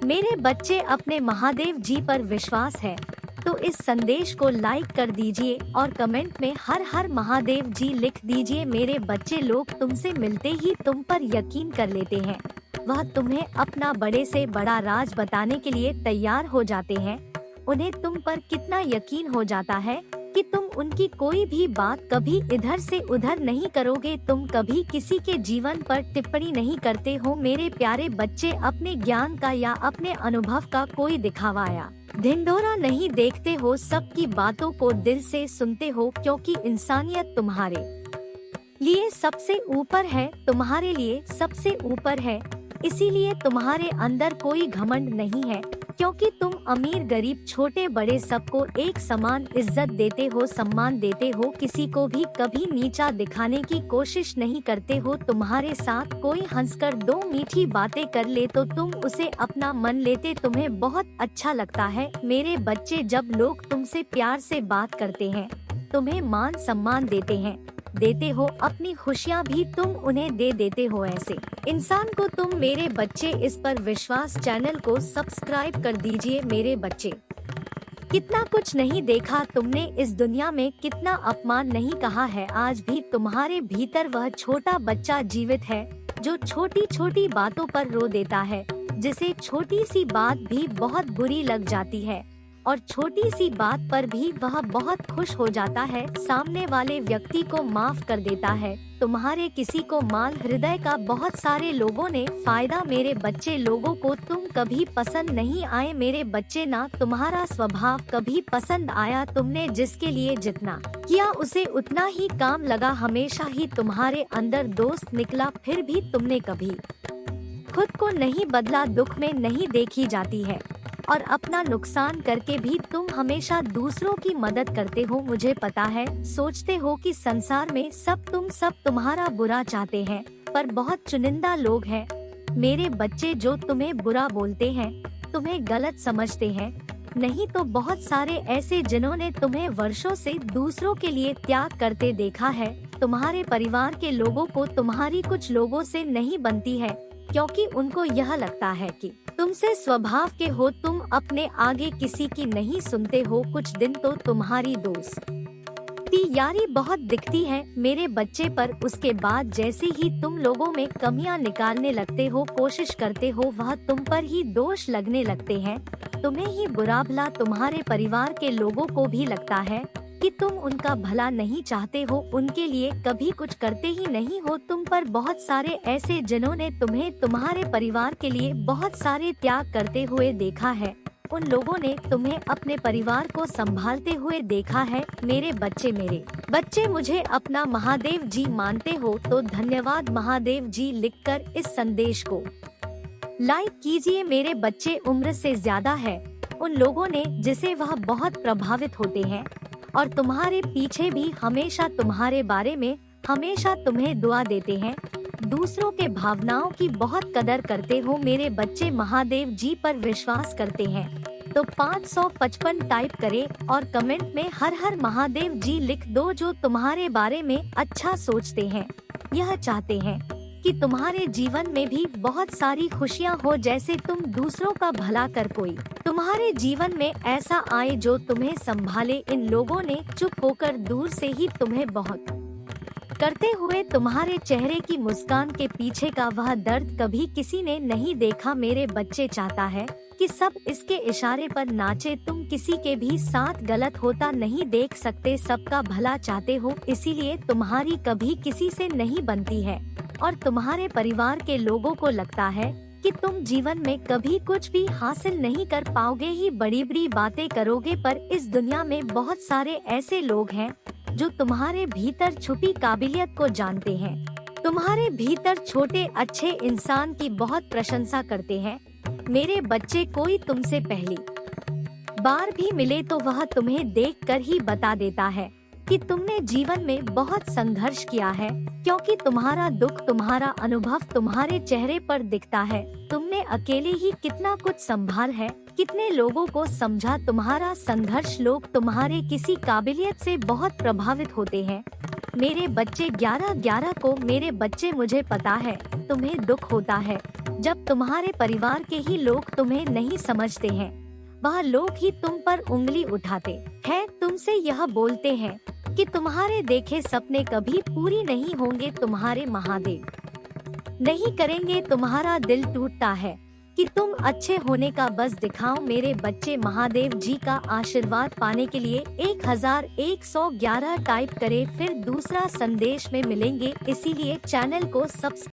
मेरे बच्चे अपने महादेव जी पर विश्वास है, तो इस संदेश को लाइक कर दीजिए और कमेंट में हर हर महादेव जी लिख दीजिए। मेरे बच्चे लोग तुमसे मिलते ही तुम पर यकीन कर लेते हैं। वह तुम्हें अपना बड़े से बड़ा राज बताने के लिए तैयार हो जाते हैं। उन्हें तुम पर कितना यकीन हो जाता है कि तुम उनकी कोई भी बात कभी इधर से उधर नहीं करोगे। तुम कभी किसी के जीवन पर टिप्पणी नहीं करते हो। मेरे प्यारे बच्चे अपने ज्ञान का या अपने अनुभव का कोई दिखावा या ढिंढोरा नहीं देखते हो। सबकी बातों को दिल से सुनते हो, क्योंकि इंसानियत तुम्हारे लिए सबसे ऊपर है, तुम्हारे लिए सबसे ऊपर है। इसीलिए तुम्हारे अंदर कोई घमंड नहीं है, क्योंकि तुम अमीर गरीब छोटे बड़े सबको एक समान इज्जत देते हो, सम्मान देते हो। किसी को भी कभी नीचा दिखाने की कोशिश नहीं करते हो। तुम्हारे साथ कोई हंसकर दो मीठी बातें कर ले तो तुम उसे अपना मन लेते, तुम्हें बहुत अच्छा लगता है। मेरे बच्चे, जब लोग तुमसे प्यार से बात करते हैं, तुम्हें मान सम्मान देते हो, अपनी खुशियाँ भी तुम उन्हें दे देते हो। ऐसे इंसान को तुम, मेरे बच्चे, इस पर विश्वास चैनल को सब्सक्राइब कर दीजिए। मेरे बच्चे, कितना कुछ नहीं देखा तुमने इस दुनिया में, कितना अपमान नहीं कहा है। आज भी तुम्हारे भीतर वह छोटा बच्चा जीवित है जो छोटी छोटी बातों पर रो देता है, जिसे छोटी सी बात भी बहुत बुरी लग जाती है और छोटी सी बात पर भी वह बहुत खुश हो जाता है, सामने वाले व्यक्ति को माफ कर देता है। तुम्हारे किसी को माल हृदय का बहुत सारे लोगों ने फायदा। मेरे बच्चे, लोगों को तुम कभी पसंद नहीं आए। मेरे बच्चे, ना तुम्हारा स्वभाव कभी पसंद आया। तुमने जिसके लिए जितना किया उसे उतना ही काम लगा। हमेशा ही तुम्हारे अंदर दोस्त निकला, फिर भी तुमने कभी खुद को नहीं बदला। दुख में नहीं देखी जाती है और अपना नुकसान करके भी तुम हमेशा दूसरों की मदद करते हो। मुझे पता है, सोचते हो कि संसार में सब तुम्हारा बुरा चाहते हैं, पर बहुत चुनिंदा लोग हैं मेरे बच्चे जो तुम्हें बुरा बोलते हैं, तुम्हें गलत समझते हैं। नहीं तो बहुत सारे ऐसे जिन्होंने तुम्हें वर्षों से दूसरों के लिए त्याग करते देखा है। तुम्हारे परिवार के लोगों को तुम्हारी कुछ लोगों से नहीं बनती है, क्योंकि उनको यह लगता है कि तुमसे स्वभाव के हो, तुम अपने आगे किसी की नहीं सुनते हो। कुछ दिन तो तुम्हारी दोस्ती यारी बहुत दिखती है मेरे बच्चे, पर उसके बाद जैसे ही तुम लोगों में कमियां निकालने लगते हो, कोशिश करते हो, वह तुम पर ही दोष लगने लगते हैं। तुम्हें ही बुरा भला तुम्हारे परिवार के लोगों को भी लगता है कि तुम उनका भला नहीं चाहते हो, उनके लिए कभी कुछ करते ही नहीं हो। तुम पर बहुत सारे ऐसे जिन्होंने तुम्हें तुम्हारे परिवार के लिए बहुत सारे त्याग करते हुए देखा है, उन लोगों ने तुम्हें अपने परिवार को संभालते हुए देखा है। मेरे बच्चे, मुझे अपना महादेव जी मानते हो तो धन्यवाद महादेव जी लिखकर इस संदेश को लाइक कीजिए। मेरे बच्चे, उम्र से ज्यादा है उन लोगों ने जिसे वह बहुत प्रभावित होते हैं और तुम्हारे पीछे भी हमेशा तुम्हारे बारे में हमेशा तुम्हें दुआ देते हैं। दूसरों के भावनाओं की बहुत कदर करते हो। मेरे बच्चे, महादेव जी पर विश्वास करते हैं तो 555 टाइप करें और कमेंट में हर हर महादेव जी लिख दो। जो तुम्हारे बारे में अच्छा सोचते हैं, यह चाहते हैं कि तुम्हारे जीवन में भी बहुत सारी खुशियां हो, जैसे तुम दूसरों का भला कर कोई तुम्हारे जीवन में ऐसा आए जो तुम्हें संभाले। इन लोगों ने चुप होकर दूर से ही तुम्हें बहुत करते हुए तुम्हारे चेहरे की मुस्कान के पीछे का वह दर्द कभी किसी ने नहीं देखा। मेरे बच्चे, चाहता है कि सब इसके इशारे पर नाचे। तुम किसी के भी साथ गलत होता नहीं देख सकते, सबका भला चाहते हो, इसीलिए तुम्हारी कभी किसी से नहीं बनती है और तुम्हारे परिवार के लोगों को लगता है कि तुम जीवन में कभी कुछ भी हासिल नहीं कर पाओगे, ही बड़ी बड़ी बातें करोगे। पर इस दुनिया में बहुत सारे ऐसे लोग हैं जो तुम्हारे भीतर छुपी काबिलियत को जानते हैं, तुम्हारे भीतर छोटे अच्छे इंसान की बहुत प्रशंसा करते हैं। मेरे बच्चे, कोई तुमसे पहली बार भी मिले तो वह तुम्हें देखकर ही बता देता है कि तुमने जीवन में बहुत संघर्ष किया है, क्योंकि तुम्हारा दुख, तुम्हारा अनुभव तुम्हारे चेहरे पर दिखता है। तुमने अकेले ही कितना कुछ संभाल है, कितने लोगों को समझा। तुम्हारा संघर्ष, लोग तुम्हारे किसी काबिलियत से बहुत प्रभावित होते हैं मेरे बच्चे 11-11 को मेरे बच्चे, मुझे पता है तुम्हें दुख होता है जब तुम्हारे परिवार के ही लोग तुम्हें नहीं समझते हैं। वह लोग ही तुम पर उंगली उठाते हैं, तुमसे यह बोलते हैं कि तुम्हारे देखे सपने कभी पूरी नहीं होंगे, तुम्हारे महादेव नहीं करेंगे। तुम्हारा दिल टूटता है कि तुम अच्छे होने का बस दिखाओ। मेरे बच्चे, महादेव जी का आशीर्वाद पाने के लिए 1111 टाइप करें, फिर दूसरा संदेश में मिलेंगे। इसीलिए चैनल को सब्सक्राइब